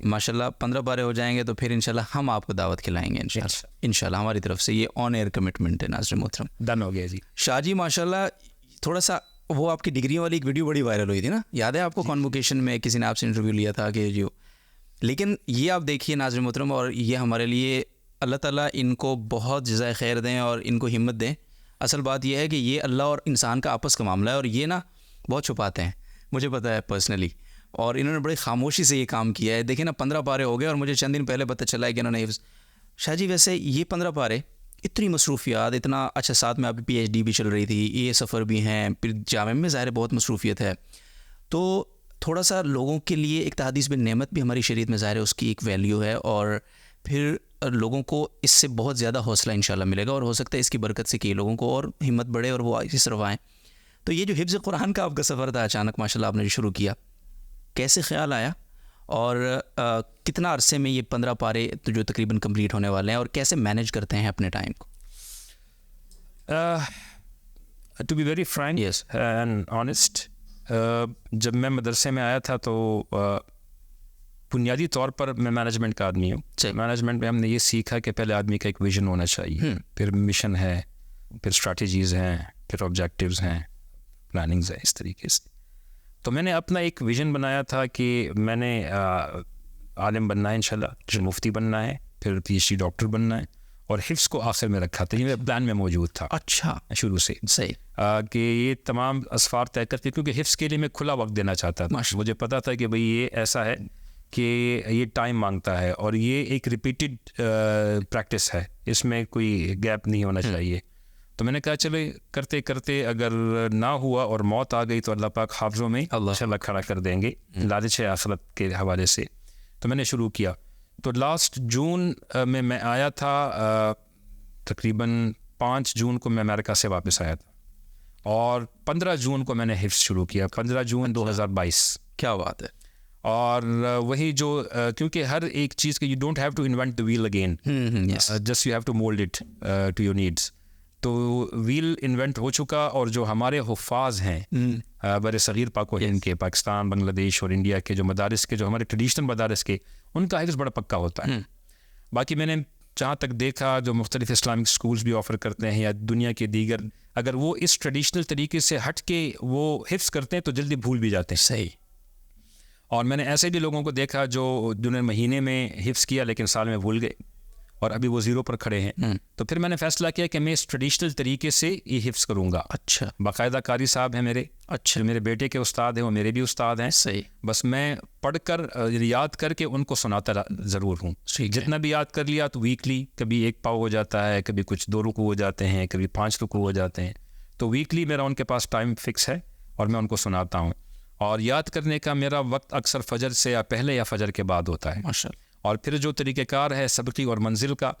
ماشاءاللہ 15 پارے ہو جائیں گے تو پھر انشاءاللہ ہم آپ کو دعوت کھلائیں گے انشاءاللہ. ہماری طرف سے یہ آن ایئر کمٹمنٹ ہے. ناظرین محترم, ڈن ہو گیا جی. شاہ جی ماشاءاللہ, تھوڑا سا وہ آپ کی ڈگریوں والی ایک ویڈیو بڑی وائرل ہوئی تھی نا, یاد ہے آپ کو؟ کانووکیشن میں کسی نے آپ سے انٹرویو لیا تھا کہ جو, لیکن یہ آپ دیکھیے ناظرین محترم, اور یہ ہمارے لیے اللہ تعالیٰ ان کو بہت جزائے خیر دیں اور ان کو ہمت دیں. اصل بات یہ ہے کہ یہ اللہ اور انسان کا آپس کا معاملہ ہے, اور یہ نا بہت چھپاتے ہیں, مجھے پتہ ہے پرسنلی, اور انہوں نے بڑی خاموشی سے یہ کام کیا ہے. دیکھیں نا 15 پارے ہو گئے, اور مجھے چند دن پہلے پتہ چلا ہے کہ انہوں نے شاہ جی ویسے یہ 15 پارے, اتنی مصروفیات, اتنا اچھا, ساتھ میں آپ کی PhD بھی چل رہی تھی, یہ سفر بھی ہیں, پھر جامعہ میں ظاہر بہت مصروفیت ہے, تو تھوڑا سا لوگوں کے لیے ایک تحدیث بن نعمت بھی ہماری شریعت میں ظاہر ہے, اس کی ایک ویلیو ہے, اور پھر لوگوں کو اس سے بہت زیادہ حوصلہ انشاءاللہ ملے گا, اور ہو سکتا ہے اس کی برکت سے کہ لوگوں کو اور ہمت بڑھے اور وہ اس طرف آئیں. تو یہ جو حفظ قرآن کا آپ کا سفر تھا اچانک ماشاءاللہ آپ نے جو شروع کیا, کیسے خیال آیا, اور کتنا عرصے میں یہ 15 پارے جو تقریباً کمپلیٹ ہونے والے ہیں, اور کیسے مینیج کرتے ہیں اپنے ٹائم کو؟ To be very frank Yes. And honest, جب میں مدرسے میں آیا تھا تو بنیادی طور پر میں مینجمنٹ کا آدمی ہوں. مینجمنٹ میں ہم نے یہ سیکھا کہ پہلے آدمی کا ایک ویژن ہونا چاہیے، پھر مشن ہے، پھر اسٹریٹجیز ہیں، پھر آبجیکٹیوز ہیں، پلاننگز ہیں، اس طریقے سے. تو میں نے اپنا ایک ویژن بنایا تھا کہ میں نے عالم بننا ہے انشاءاللہ، پھر مفتی بننا ہے، پھر PhD ڈاکٹر بننا ہے، اور حفظ کو آخر میں رکھا تھا. یہ میرے پلان میں موجود تھا اچھا شروع سے، صحیح. کہ یہ تمام اسفار طے کرتے، کیونکہ حفظ کے لیے میں کھلا وقت دینا چاہتا تھا. مجھے پتا تھا کہ بھئی یہ ایسا ہے کہ یہ ٹائم مانگتا ہے اور یہ ایک ریپیٹڈ پریکٹس ہے، اس میں کوئی گیپ نہیں ہونا چاہیے. تو میں نے کہا چلے کرتے کرتے اگر نہ ہوا اور موت آ گئی تو اللہ پاک حافظوں میں انشاءاللہ کھڑا کر دیں گے، لالچ آخرت کے حوالے سے. تو میں نے شروع کیا. تو لاسٹ جون میں آیا تھا، تقریباً 5 جون کو میں امریکہ سے واپس آیا تھا، اور 15 جون کو میں نے حفظ شروع کیا، 15 جون 2022. کیا بات ہے. اور وہی جو کیونکہ ہر ایک چیز کے you don't have to invent the wheel again, just you have to mould it to your needs. تو ویل انوینٹ ہو چکا، اور جو ہمارے حفاظ ہیں بر صغیر پاک و ہند کے، پاکستان، بنگلہ دیش اور انڈیا کے جو مدارس کے، جو ہمارے ٹریڈیشنل مدارس کے، ان کا حفظ بڑا پکا ہوتا ہے. باقی میں نے جہاں تک دیکھا جو مختلف اسلامک اسکولز بھی آفر کرتے ہیں یا دنیا کے دیگر، اگر وہ اس ٹریڈیشنل طریقے سے ہٹ کے وہ حفظ کرتے ہیں تو جلدی بھول بھی جاتے ہیں. صحیح. اور میں نے ایسے بھی لوگوں کو دیکھا جنہوں نے مہینے میں حفظ کیا لیکن سال میں بھول گئے اور ابھی وہ 0 پر کھڑے ہیں. تو پھر میں نے فیصلہ کیا کہ میں اس ٹریڈیشنل طریقے سے یہ حفظ کروں گا. اچھا. باقاعدہ قاری صاحب ہیں میرے، اچھا. میرے بیٹے کے استاد ہیں، وہ میرے بھی استاد ہیں. صحیح. بس میں پڑھ کر یاد کر کے ان کو سناتا ضرور ہوں. جتنا بھی یاد کر لیا تو ویکلی کبھی 1 پاؤ ہو جاتا ہے، کبھی کچھ 2 رکوع ہو جاتے ہیں، کبھی 5 رکوع ہو جاتے ہیں. تو ویکلی میرا ان کے پاس ٹائم فکس ہے اور میں ان کو سناتا ہوں. اور یاد کرنے کا میرا وقت اکثر فجر سے یا پہلے یا فجر کے بعد ہوتا ہے. ماشاءاللہ. اور پھر جو طریقہ کار ہے سبقی اور منزل کا،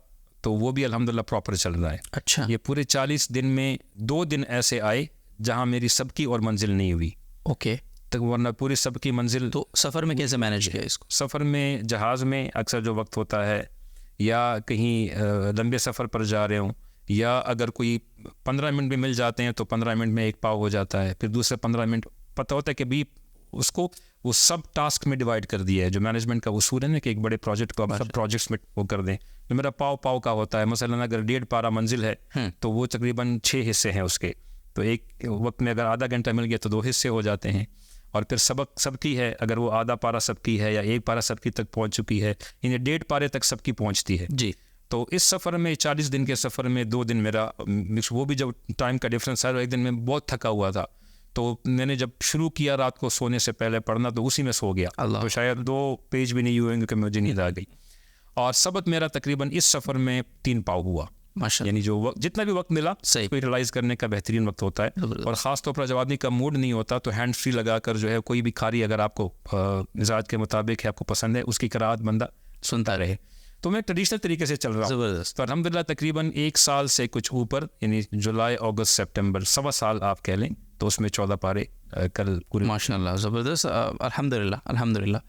تو وہ بھی الحمدللہ پراپر چل رہا ہے. اچھا. یہ پورے 40 دن میں 2 دن ایسے آئے جہاں میری سبقی اور منزل نہیں ہوئی. اوکے. تو ورنہ پوری سبقی منزل. تو سفر میں کیسے مینیج کیا اس کو؟ سفر میں جہاز میں اکثر جو وقت ہوتا ہے، یا کہیں لمبے سفر پر جا رہے ہوں، یا اگر کوئی 15 منٹ بھی مل جاتے ہیں تو 15 منٹ میں 1 پاؤ ہو جاتا ہے. پھر دوسرے 15 منٹ پتہ ہوتا ہے کہ بھی اس کو وہ سب ٹاسک میں ڈیوائڈ کر دیا ہے. جو مینجمنٹ کا اصول ہے نا کہ ایک بڑے پروجیکٹ کو آپ سب پروجیکٹس میں وہ کر دیں. تو میرا پاؤ کا ہوتا ہے. مثلاً اگر 1.5 پارہ منزل ہے تو وہ تقریباً 6 حصے ہیں اس کے. تو ایک وقت میں اگر آدھا گھنٹہ مل گیا تو 2 حصے ہو جاتے ہیں. اور پھر سبق سب کی ہے، اگر وہ آدھا پارہ سب کی ہے یا 1 پارہ سب کی تک پہنچ چکی ہے، یعنی 1.5 پارے تک سب کی پہنچتی ہے. جی. تو اس سفر میں 40 دن کے سفر میں 2 دن میرا، وہ بھی جب ٹائم کا ڈفرینس ہے، ایک دن میں بہت تھکا ہوا تھا. تو میں نے جب شروع کیا رات کو سونے سے پہلے پڑھنا تو اسی میں سو گیا. تو شاید 2 پیج بھی نہیں ہوئے کہ مجھے نیند آ گئی. اور سبق میرا تقریباً اس سفر میں 3 پاؤ ہوا. یعنی جو وقت جتنا بھی وقت ملا صحیح ریلائز کرنے کا بہترین وقت ہوتا ہے. اور خاص طور پر جب آدمی کا موڈ نہیں ہوتا تو ہینڈ فری لگا کر جو ہے کوئی بھی قاری اگر آپ کو مزاج کے مطابق ہے، آپ کو پسند ہے، اس کی قرأت بندہ سنتا رہے. تو میں ٹریڈیشنل طریقے سے چل رہا ہوں. زبردست. تو الحمدللہ تقریباً 1 سال سے کچھ اوپر، یعنی جولائی، اگست، سپٹمبر، 1.25 سال آپ کہہ لیں، تو اس میں 14 پارے کل پورے. ماشاء اللہ زبردست. الحمدللہ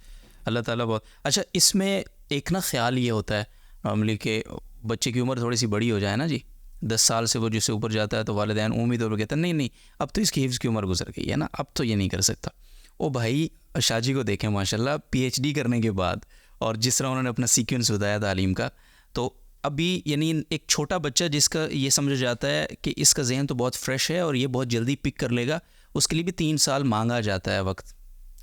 اللہ تعالیٰ بہت اچھا. اس میں ایک نا خیال یہ ہوتا ہے نارملی کہ بچے کی عمر تھوڑی سی بڑی ہو جائے نا جی، 10 سال سے وہ جس سے اوپر جاتا ہے تو والدین عمومی طور پر کہتے ہیں نہیں اب تو اس کی حفظ کی عمر گزر گئی ہے نا، اب تو یہ نہیں کر سکتا. او بھائی شاہ جی کو دیکھیں ماشاءاللہ PhD کرنے کے بعد، اور جس طرح انہوں نے اپنا سیکوینس بتایا تعلیم کا، تو ابھی یعنی ایک چھوٹا بچہ جس کا یہ سمجھا جاتا ہے کہ اس کا ذہن تو بہت فریش ہے اور یہ بہت جلدی پک کر لے گا، اس کے لیے بھی 3 سال مانگا جاتا ہے وقت،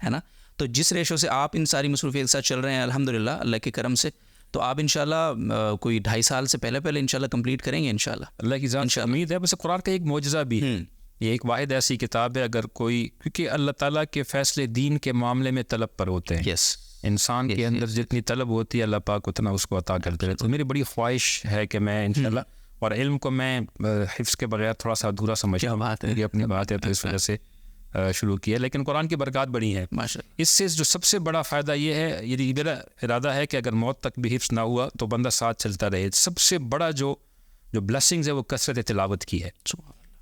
ہے نا. تو جس ریشو سے آپ ان ساری مصروفیت کے ساتھ چل رہے ہیں الحمدللہ اللہ کے کرم سے، تو آپ انشاءاللہ کوئی 2.5 سال سے پہلے انشاءاللہ کمپلیٹ کریں گے انشاءاللہ. اللہ کی ذات سے امید ہے. بس قرآن کا ایک معجزہ بھی ہے، یہ ایک واحد ایسی کتاب ہے اگر کوئی، کیونکہ اللہ تعالیٰ کے فیصلے دین کے معاملے میں طلب پر ہوتے ہیں. انسان کے اندر جتنی طلب ہوتی ہے اللہ پاک اتنا اس کو عطا کرتے رہتے. تو میری بڑی خواہش ہے کہ میں انشاءاللہ، اور علم کو میں حفظ کے بغیر تھوڑا سا ادھورا سمجھتا ہوں. یہ اپنی بات ہے تو اس وجہ سے شروع کیا، لیکن قرآن کی برکات بڑی ہیں. اس سے جو سب سے بڑا فائدہ یہ ہے، یہ میرا ارادہ ہے کہ اگر موت تک بھی حفظ نہ ہوا تو بندہ ساتھ چلتا رہے. سب سے بڑا جو بلیسنگز ہے وہ کثرت تلاوت کی ہے.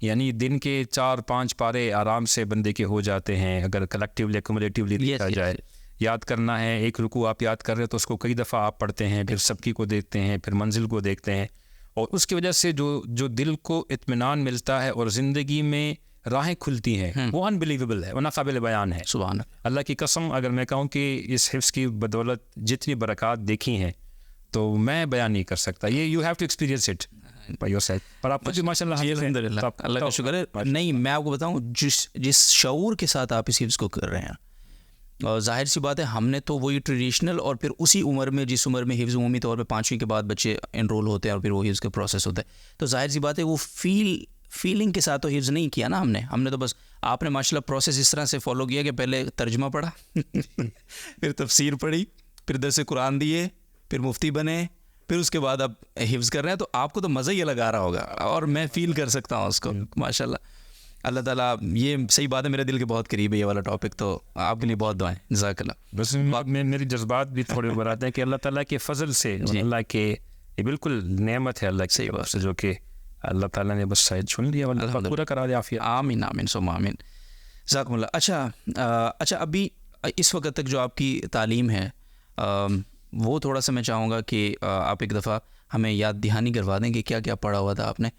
یعنی دن کے 4-5 پارے آرام سے بندے کے ہو جاتے ہیں اگر کلیکٹیولی ایکومولیٹیولی دیکھا جائے. یاد کرنا ہے، 1 رکوع آپ یاد کر رہے تو اس کو کئی دفعہ آپ پڑھتے ہیں، پھر سبکی کو دیکھتے ہیں، پھر منزل کو دیکھتے ہیں. اور اس کی وجہ سے جو دل کو اطمینان ملتا ہے اور زندگی میں راہیں کھلتی ہیں وہ انبلیویبل ہے، وہ ناقابل بیان ہے. سبحان اللہ کی قسم اگر میں کہوں کہ اس حفظ کی بدولت جتنی برکات دیکھی ہیں تو میں بیان نہیں کر سکتا. یہ you have to experience it by yourself. پر آپ کو ماشاء اللہ الحمد للہ اللہ کا شکر ہے. نہیں میں آپ کو بتاؤں جس شعور کے ساتھ آپ اس حفظ کو کر رہے ہیں، اور ظاہر سی بات ہے ہم نے تو وہی ٹریڈیشنل، اور پھر اسی عمر میں جس عمر میں حفظ عمومی طور پہ 5ویں کے بعد بچے انرول ہوتے ہیں اور پھر وہ حفظ کا پروسیس ہوتا ہے، تو ظاہر سی بات ہے وہ فیلنگ کے ساتھ تو حفظ نہیں کیا نا ہم نے تو بس آپ نے ماشاء اللہ پروسیس اس طرح سے فالو کیا کہ پہلے ترجمہ پڑھا پھر تفسیر پڑھی، پھر درس قرآن دیے، پھر مفتی بنے، پھر اس کے بعد اب حفظ کر رہے ہیں. تو آپ کو تو مزہ ہی لگا رہا ہوگا اور میں فیل کر سکتا ہوں اس کو ماشاء اللہ. اللہ تعالیٰ یہ صحیح بات ہے، میرے دل کے بہت قریب ہے یہ والا ٹاپک، تو آپ کے لیے بہت دعائیں. جزاک اللہ. بس میری جذبات بھی تھوڑے اوپر آتے ہیں کہ اللہ تعالیٰ کے فضل سے، اللہ کے یہ بالکل نعمت ہے اللہ کی طرف سے جو کہ اللہ تعالیٰ نے بس شاید چن لیا، اللہ پورا کرا دیا. عافیت. آمین آمین ثم آمین. جزاکم اللہ. اچھا ابھی اس وقت تک جو آپ کی تعلیم ہے وہ تھوڑا سا میں چاہوں گا کہ آپ ایک دفعہ ہمیں یاد دہانی کروا دیں کہ کیا کیا پڑھا ہوا تھا آپ نے.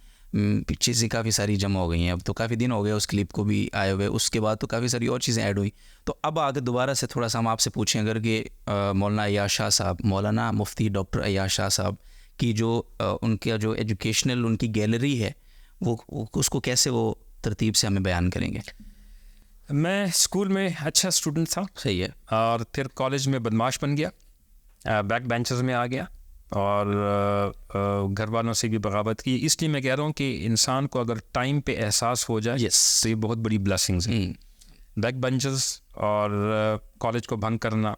چیزیں کافی ساری جمع ہو گئی ہیں، اب تو کافی دن ہو گئے اس کلپ کو بھی آئے ہوئے، اس کے بعد تو کافی ساری اور چیزیں ایڈ ہوئی. تو اب آگے دوبارہ سے تھوڑا سا ہم آپ سے پوچھیں اگر کہ مولانا عیاض شاہ صاحب، مولانا مفتی ڈاکٹر عیاض شاہ صاحب کی جو ان کا جو ایجوکیشنل ان کی گیلری ہے وہ اس کو کیسے وہ ترتیب سے ہمیں بیان کریں گے. میں اسکول میں اچھا اسٹوڈنٹ تھا. صحیح ہے. اور پھر کالج میں بدماش بن گیا، بیک بینچز میں آ گیا اور گھر والوں سے بھی بغاوت کی. اس لیے میں کہہ رہا ہوں کہ انسان کو اگر ٹائم پہ احساس ہو جائے تو یہ بہت بڑی بلیسنگز ہیں. بیک بینچز اور کالج کو بھنگ کرنا،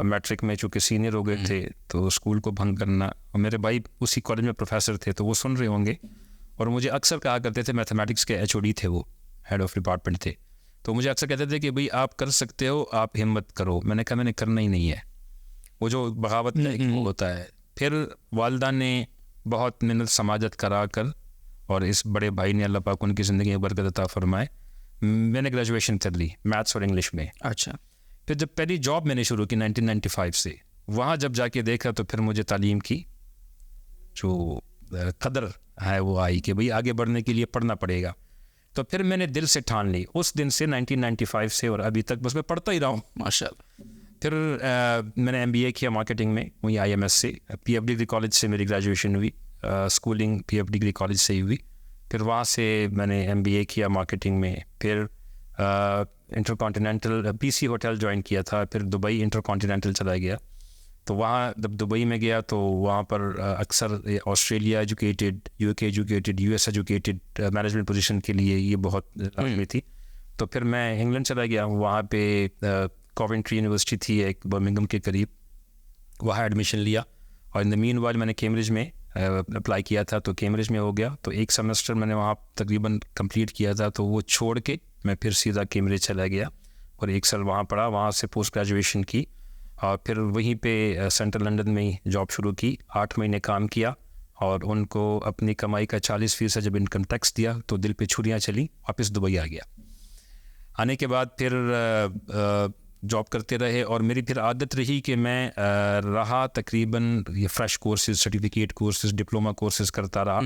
میٹرک میں چونکہ سینئر ہو گئے تھے تو اسکول کو بھنگ کرنا. اور میرے بھائی اسی کالج میں پروفیسر تھے تو وہ سن رہے ہوں گے، اور مجھے اکثر کہا کرتے تھے، میتھمیٹکس کے HOD تھے، وہ ہیڈ آف ڈپارٹمنٹ تھے، تو مجھے اکثر کہتے تھے کہ بھئی آپ کر سکتے ہو، آپ ہمت کرو. میں نے کہا میں نے کرنا ہی نہیں ہے. وہ جو بغاوت ہوتا ہے. پھر والدہ نے بہت محنت سماجت کرا کر، اور اس بڑے بھائی نے اللہ پاک ان کی زندگی میں برکت عطا فرمائے، میں نے گریجویشن کر لی میتھس اور انگلش میں. اچھا. پھر جب پہلی جاب میں نے شروع کی 1995 سے، وہاں جب جا کے دیکھا تو پھر مجھے تعلیم کی جو قدر ہے وہ آئی کہ بھئی آگے بڑھنے کے لیے پڑھنا پڑے گا. تو پھر میں نے دل سے ٹھان لی اس دن سے 1995 سے اور ابھی تک بس میں پڑھتا ہی رہا ہوں ماشاء اللہ. پھر میں نے MBA کیا مارکیٹنگ میں وہیں IMS سے. PF ڈگری کالج سے میری گریجویشن ہوئی، اسکولنگ PF ڈگری کالج سے ہی ہوئی. پھر وہاں سے میں نے MBA کیا مارکیٹنگ میں. پھر intercontinental PC hotel join کیا تھا. پھر دبئی انٹر کانٹیننٹل چلا گیا. تو وہاں جب دبئی میں گیا تو وہاں پر اکثر Australia educated, UK educated, US educated management position کے لیے یہ بہت لازمی تھی. تو پھر میں انگلینڈ چلا گیا. وہاں پہ کوونٹری یونیورسٹی تھی ایک برمنگھم کے قریب، وہاں ایڈمیشن لیا. اور ان دا مین وائل میں نے کیمبرج میں اپلائی کیا تھا تو کیمبرج میں ہو گیا. تو ایک سیمسٹر میں نے وہاں تقریباً کمپلیٹ کیا تھا، تو وہ چھوڑ کے میں پھر سیدھا کیمبرج چلا گیا اور 1 سال وہاں پڑھا. وہاں سے پوسٹ گریجویشن کی اور پھر وہیں پہ سینٹرل لنڈن میں ہی جاب شروع کی. 8 مہینے کام کیا اور ان کو اپنی کمائی کا 40% جب انکم ٹیکس دیا تو دل پہ چھریاں چلی. واپس دبئی آ گیا. آنے کے بعد پھر جاب کرتے رہے اور میری پھر عادت رہی کہ میں رہا تقریباً یہ fresh courses, certificate courses, diploma courses کرتا رہا.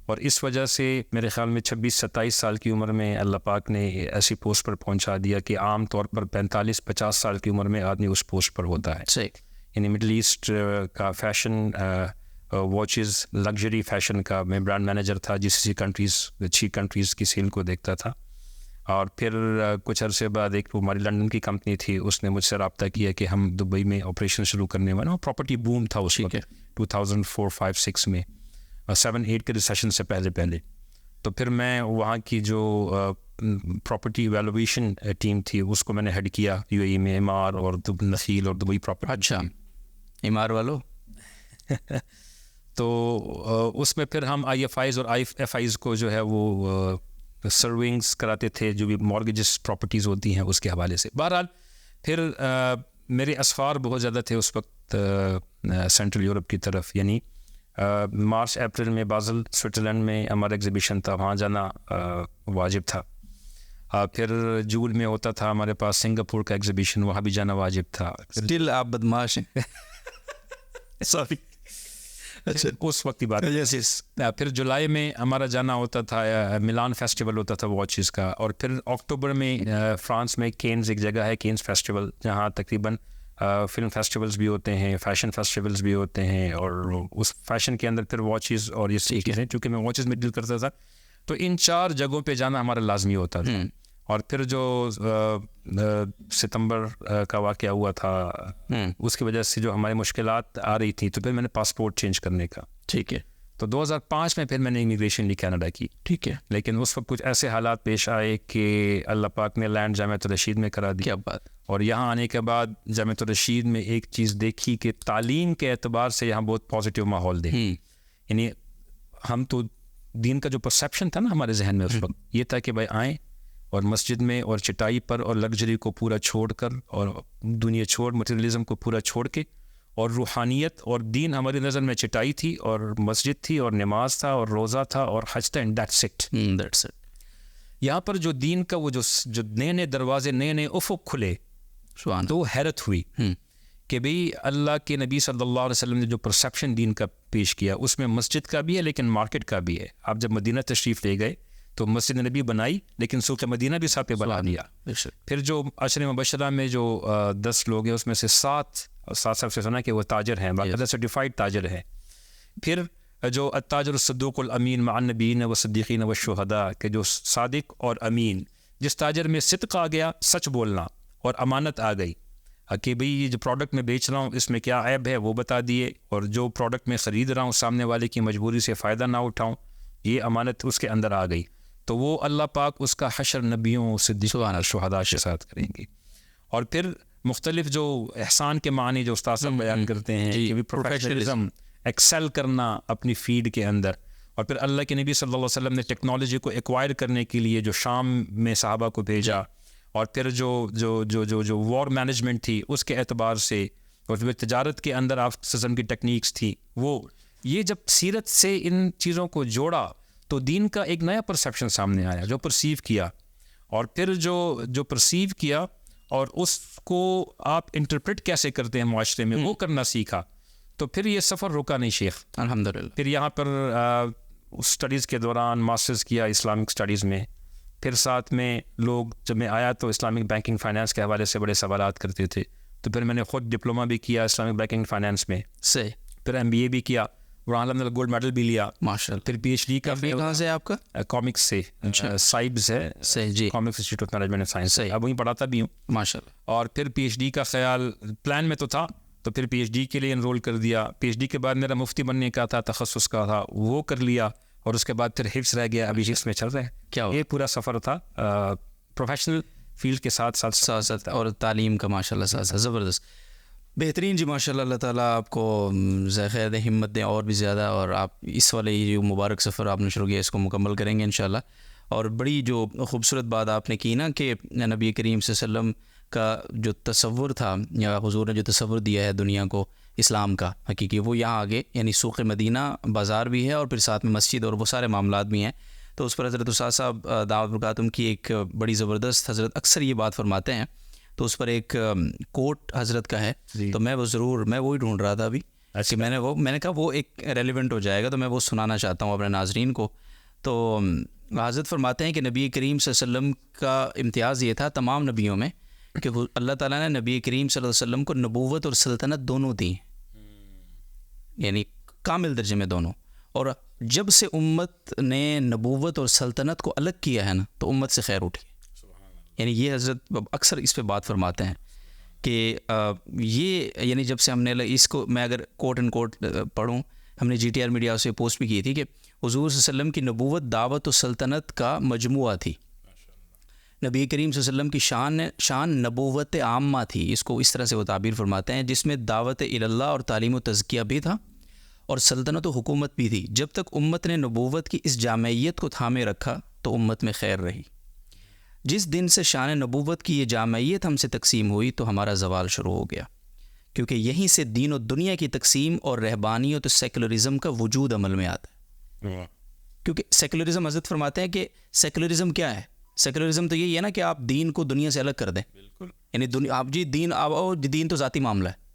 اور اس وجہ سے میرے خیال میں 26-27 سال کی عمر میں اللہ پاک نے ایسی پوسٹ پر پہنچا دیا کہ عام طور پر 45-50 سال کی عمر میں آدمی اس پوسٹ پر ہوتا ہے. صحیح. یعنی مڈل ایسٹ کا فیشن، واچز، لگژری فیشن کا میں برانڈ مینیجر تھا. GCC کنٹریز، اچھی کنٹریز کی سیل کو دیکھتا تھا. اور پھر کچھ عرصے بعد ایک ہماری لنڈن کی کمپنی تھی، اس نے مجھ سے رابطہ کیا کہ ہم دبئی میں آپریشن شروع کرنے والے. پراپرٹی بوم تھا اس وقت 2004-5-6 میں، 7-8 کے ریسیشن سے پہلے. تو پھر میں وہاں کی جو پراپرٹی ویلویشن ٹیم تھی اس کو میں نے ہیڈ کیا UAE میں، امار اور نخیل اور دبئی پراپرٹی. اچھا، امار والو. تو اس میں پھر ہم IFIs اور IFIs کو جو ہے وہ سرونگس کراتے تھے، جو بھی مارگیجز پراپرٹیز ہوتی ہیں اس کے حوالے سے. بہرحال پھر میرے اسفار بہت زیادہ تھے اس وقت سینٹرل یورپ کی طرف. یعنی مارچ اپریل میں بازل سوئٹزرلینڈ میں ہمارا ایگزیبیشن تھا، وہاں جانا واجب تھا. پھر جون میں ہوتا تھا ہمارے پاس سنگاپور کا ایگزیبیشن، وہاں بھی جانا واجب تھا. اسٹل آپ بدماش ہیں. سوری. اچھا اس وقت کی بات ہے. یس یس. پھر جولائی میں ہمارا جانا ہوتا تھا ملان فیسٹیول ہوتا تھا واچز کا, اور پھر اکتوبر میں فرانس میں کینز ایک جگہ ہے کینز فیسٹیول, جہاں تقریباً فلم فیسٹیولز بھی ہوتے ہیں, فیشن فیسٹیولز بھی ہوتے ہیں, اور اس فیشن کے اندر پھر واچز اور یہ سب چیزیں, چونکہ میں واچز میں ڈیل کرتا تھا تو ان 4 جگہوں پہ جانا ہمارا لازمی ہوتا تھا. اور پھر جو ستمبر کا واقعہ ہوا تھا اس کی وجہ سے جو ہماری مشکلات آ رہی تھیں, تو پھر میں نے پاسپورٹ چینج کرنے کا. ٹھیک ہے. تو 2005 میں پھر میں نے امیگریشن لی کینیڈا کی. ٹھیک ہے. لیکن اس وقت کچھ ایسے حالات پیش آئے کہ اللہ پاک نے لینڈ جامعۃ الرشید میں کرا دی. کیا بات. اور یہاں آنے کے بعد جامعۃ الرشید میں ایک چیز دیکھی کہ تعلیم کے اعتبار سے یہاں بہت پازیٹیو ماحول دے. یعنی ہم تو دین کا جو پرسیپشن تھا نا ہمارے ذہن میں اس وقت, یہ تھا کہ بھائی آئیں اور مسجد میں اور چٹائی پر اور لگژری کو پورا چھوڑ کر اور دنیا چھوڑ مٹیریلزم کو پورا چھوڑ کے, اور روحانیت اور دین ہماری نظر میں چٹائی تھی اور مسجد تھی اور نماز تھا اور روزہ تھا اور حج تھا, اینڈ دیٹس اٹ. یہاں پر جو دین کا وہ جو نئے نئے دروازے, نئے نئے افق کھلے, تو حیرت ہوئی کہ بھئی اللہ کے نبی صلی اللہ علیہ وسلم نے جو پرسیپشن دین کا پیش کیا اس میں مسجد کا بھی ہے لیکن مارکیٹ کا بھی ہے. آپ جب مدینہ تشریف لے گئے تو مسجد نبی بنائی لیکن سوق مدینہ بھی ساتھ پہ بنا دیا. پھر جو عشر مبشرہ میں جو 10 لوگ ہیں اس میں سے 7 سے سنا کہ وہ تاجر ہیں, باقاعدہ سرٹیفائڈ تاجر ہیں. پھر جو التاجر الصدوق الامین مع النبیین والصدیقین والشہداء, کہ جو صادق اور امین, جس تاجر میں صدق آ گیا, سچ بولنا, اور امانت آ گئی کہ بھئی یہ جو پروڈکٹ میں بیچ رہا ہوں اس میں کیا عیب ہے وہ بتا دیے, اور جو پروڈکٹ میں خرید رہا ہوں سامنے والے کی مجبوری سے فائدہ نہ اٹھاؤں, یہ امانت اس کے اندر آ گئی. تو وہ اللہ پاک اس کا حشر نبیوں صدیقوں اور شہداء کے ساتھ کریں گے. اور پھر مختلف جو احسان کے معنی جو استاد صاحب بیان کرتے ہیں کہ پروفیشنلزم, ایکسل کرنا اپنی فیلڈ کے اندر. اور پھر اللہ کے نبی صلی اللہ علیہ وسلم نے ٹیکنالوجی کو ایکوائر کرنے کے لیے جو شام میں صحابہ کو بھیجا, اور پھر جو وار مینجمنٹ تھی اس کے اعتبار سے, اور پھر تجارت کے اندر آپ قسم کی ٹیکنیکس تھی, وہ یہ جب سیرت سے ان چیزوں کو جوڑا تو دین کا ایک نیا پرسیپشن سامنے آیا, جو پرسیو کیا, اور پھر جو پرسیو کیا اور اس کو آپ انٹرپریٹ کیسے کرتے ہیں معاشرے میں, وہ کرنا سیکھا. تو پھر یہ سفر رکا نہیں شیخ, الحمدللہ. پھر یہاں پر اسٹڈیز کے دوران ماسٹرز کیا اسلامک اسٹڈیز میں. پھر ساتھ میں لوگ جب میں آیا تو اسلامک بینکنگ فائنانس کے حوالے سے بڑے سوالات کرتے تھے, تو پھر میں نے خود ڈپلوما بھی کیا اسلامک بینکنگ فائنانس میں, صحیح. پھر MBA بھی کیا, اور الحمدللہ گولڈ میڈل بھی لیا ماشاءاللہ. پھر PhD کا کہاں سے آپ کا؟ کامکس سے, سائبز ہے صحیح جی, Commecs institute of management and science, اب وہیں پڑھاتا بھی ہوں ماشاءاللہ. اور پھر PhD کا خیال پلان میں تو تھا, تو پھر PhD کے لیے انرول کر دیا. PhD کے بعد میرا مفتی بننے کا تھا, تخصص کا تھا, وہ کر لیا, اور اس کے بعد پھر حفظ رہ گیا, ابھی حفظ میں چل رہا ہے. کیا یہ پورا سفر تھا پروفیشنل فیلڈ کے ساتھ اور تعلیم کا ماشاءاللہ ساتھ زبردست, بہترین جی ماشاءاللہ. اللہ تعالیٰ آپ کو ذخیر دیں, ہمت دیں اور بھی زیادہ, اور آپ اس والے یہ جو مبارک سفر آپ نے شروع کیا اس کو مکمل کریں گے انشاءاللہ. اور بڑی جو خوبصورت بات آپ نے کی نا کہ نبی کریم صلی اللہ علیہ وسلم کا جو تصور تھا, یا حضور نے جو تصور دیا ہے دنیا کو اسلام کا حقیقی, وہ یہاں آگے یعنی سوق مدینہ بازار بھی ہے اور پھر ساتھ میں مسجد اور وہ سارے معاملات بھی ہیں. تو اس پر حضرت استاد صاحب دعوت برکاتہم کی ایک بڑی زبردست, حضرت اکثر یہ بات فرماتے ہیں, تو اس پر ایک کوٹ حضرت کا ہے, تو میں وہ ضرور میں وہی ڈھونڈ رہا تھا ابھی کہ میں نے کہا وہ ایک ریلیونٹ ہو جائے گا, تو میں وہ سنانا چاہتا ہوں اپنے ناظرین کو. تو حضرت فرماتے ہیں کہ نبی کریم صلی اللہ علیہ وسلم کا امتیاز یہ تھا تمام نبیوں میں کہ اللہ تعالیٰ نے نبی کریم صلی اللہ علیہ وسلم کو نبوت اور سلطنت دونوں دی, یعنی کامل درجے میں دونوں. اور جب سے امت نے نبوت اور سلطنت کو الگ کیا ہے نا, تو امت سے خیر اٹھی. یعنی یہ حضرت اکثر اس پہ بات فرماتے ہیں کہ یہ یعنی جب سے ہم نے اس کو, میں اگر کوٹ اینڈ کوٹ پڑھوں, ہم نے GTR میڈیا سے پوسٹ بھی کی تھی کہ حضور صلی اللہ علیہ وسلم کی نبوت دعوت و سلطنت کا مجموعہ تھی. نبی کریم صلی اللہ علیہ وسلم کی شان نبوت عامہ تھی, اس کو اس طرح سے وہ تعبیر فرماتے ہیں, جس میں دعوت اللہ اور تعلیم و تزکیہ بھی تھا اور سلطنت و حکومت بھی تھی. جب تک امت نے نبوت کی اس جامعیت کو تھامے رکھا تو امت میں خیر رہی. جس دن سے شان نبوت کی یہ جامعیت ہم سے تقسیم ہوئی تو ہمارا زوال شروع ہو گیا, کیونکہ یہیں سے دین و دنیا کی تقسیم اور رہبانیت و سیکولرزم کا وجود عمل میں آتا ہے. کیونکہ سیکولرزم حضرت فرماتے ہیں کہ سیکولرزم کیا ہے؟ سیکولرزم تو یہی ہے نا کہ آپ دین کو دنیا سے الگ کر دیں. بالکل. یعنی آپ دین تو ذاتی معاملہ ہے,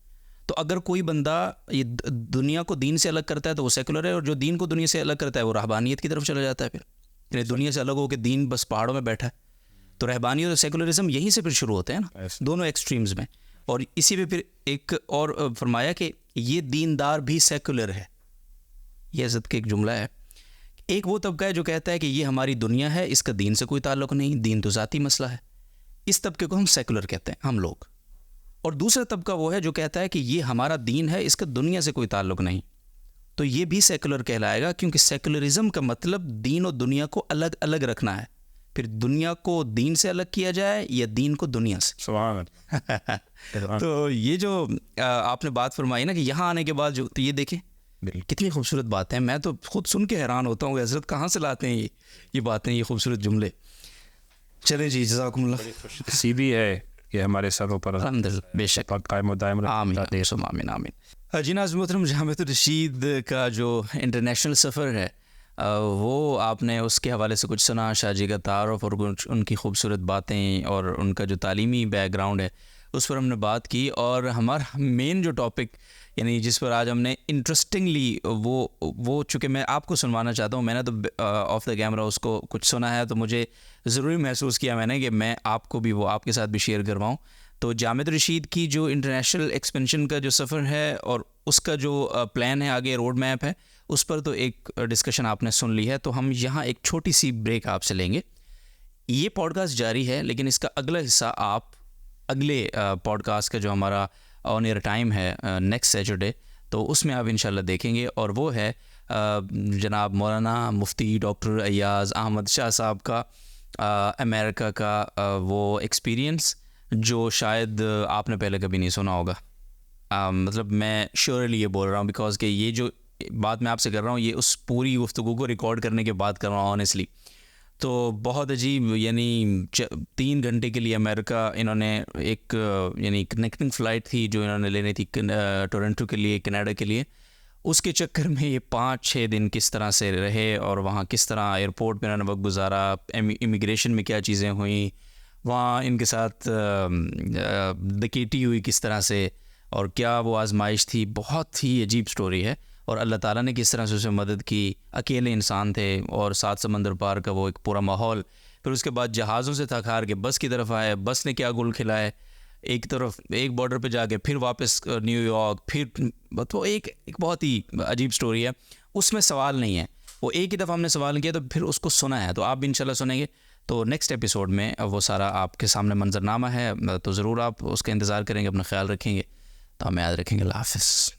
تو اگر کوئی بندہ یہ دنیا کو دین سے الگ کرتا ہے تو وہ سیکولر ہے, اور جو دین کو دنیا سے الگ کرتا ہے وہ رہبانیت کی طرف چلا جاتا ہے. پھر یعنی دنیا سے الگ ہو کے دین بس پہاڑوں میں بیٹھا ہے. تو رہبانیت اور سیکولرزم یہیں سے پھر شروع ہوتے ہیں نا, دونوں ایکسٹریمز میں. اور اسی پہ پھر ایک اور فرمایا کہ یہ دیندار بھی سیکولر ہے. یہ حضرت کا ایک جملہ ہے. ایک وہ طبقہ ہے جو کہتا ہے کہ یہ ہماری دنیا ہے, اس کا دین سے کوئی تعلق نہیں, دین تو ذاتی مسئلہ ہے. اس طبقے کو ہم سیکولر کہتے ہیں ہم لوگ. اور دوسرا طبقہ وہ ہے جو کہتا ہے کہ یہ ہمارا دین ہے, اس کا دنیا سے کوئی تعلق نہیں. تو یہ بھی سیکولر کہلائے گا, کیونکہ سیکولرزم کا مطلب دین اور دنیا کو الگ الگ رکھنا ہے. پھر دنیا کو دین سے الگ کیا جائے یا دین کو دنیا سے. سبحان اللہ. تو یہ جو آپ نے بات فرمائی نا کہ یہاں آنے کے بعد جو, تو یہ دیکھیں کتنی خوبصورت باتیں. میں تو خود سن کے حیران ہوتا ہوں کہ حضرت کہاں سے لاتے ہیں یہ باتیں, یہ خوبصورت جملے. چلیں جی, جزاکم اللہ. سی بھی ہے کہ ہمارے سروں پر الحمد للہ, بے شک, قائم و دائم آمین آمین آمین. جی ناظرین محترم, جامعۃ الرشید کا جو انٹرنیشنل سفر ہے وہ آپ نے اس کے حوالے سے کچھ سنا, شاہ جی کا تعارف اور ان کی خوبصورت باتیں اور ان کا جو تعلیمی بیک گراؤنڈ ہے اس پر ہم نے بات کی. اور ہمارا مین جو ٹاپک یعنی جس پر آج ہم نے انٹرسٹنگلی وہ چونکہ میں آپ کو سنوانا چاہتا ہوں, میں نے تو آف دا کیمرہ اس کو کچھ سنا ہے تو مجھے ضروری محسوس کیا میں نے کہ میں آپ کو بھی وہ آپ کے ساتھ بھی شیئر کرواؤں. تو جامعۃ الرشید کی جو انٹرنیشنل ایکسپینشن کا جو سفر ہے اور اس کا جو پلان ہے, آگے روڈ میپ ہے, اس پر تو ایک ڈسکشن آپ نے سن لی ہے. تو ہم یہاں ایک چھوٹی سی بریک آپ سے لیں گے. یہ پوڈ کاسٹ جاری ہے لیکن اس کا اگلا حصہ آپ اگلے پوڈ کاسٹ کا جو ہمارا آن ایئر ٹائم ہے نیکسٹ سیٹرڈے, تو اس میں آپ انشاءاللہ دیکھیں گے. اور وہ ہے جناب مولانا مفتی ڈاکٹر ایاز احمد شاہ صاحب کا امریکہ کا وہ ایکسپیرینس جو شاید آپ نے پہلے کبھی نہیں سنا ہوگا. مطلب میں شیورلی یہ بول رہا ہوں بیکاز کہ یہ جو بات میں آپ سے کر رہا ہوں یہ اس پوری گفتگو کو ریکارڈ کرنے کے بعد کر رہا ہوں آنیسٹلی. تو بہت عجیب, یعنی 3 گھنٹے کے لیے امریکہ انہوں نے ایک یعنی کنیکٹنگ فلائٹ تھی جو انہوں نے لینی تھی ٹورنٹو کے لیے, کینیڈا کے لیے. اس کے چکر میں یہ 5-6 دن کس طرح سے رہے اور وہاں کس طرح ایئرپورٹ پہ انہوں نے وقت گزارا, امیگریشن میں کیا چیزیں ہوئیں, وہاں ان کے ساتھ ڈکیٹی ہوئی کس طرح سے, اور کیا وہ آزمائش تھی. بہت ہی عجیب سٹوری ہے. اور اللہ تعالیٰ نے کس طرح سے اسے مدد کی. اکیلے انسان تھے اور 7 سمندر پار کا وہ ایک پورا ماحول. پھر اس کے بعد جہازوں سے تھک ہار کے بس کی طرف آئے, بس نے کیا گل کھلائے, ایک طرف ایک بارڈر پہ جا کے پھر واپس نیو یارک, پھر تو ایک بہت ہی عجیب سٹوری ہے. اس میں سوال نہیں ہے, وہ ایک ہی دفعہ ہم نے سوال کیا تو پھر اس کو سنا ہے. تو آپ بھی انشاءاللہ سنیں گے. تو نیکسٹ ایپیسوڈ میں وہ سارا آپ کے سامنے منظرنامہ ہے, تو ضرور آپ اس کا انتظار کریں گے. اپنا خیال رکھیں گے, تو ہمیں یاد رکھیں گے. اللہ حافظ.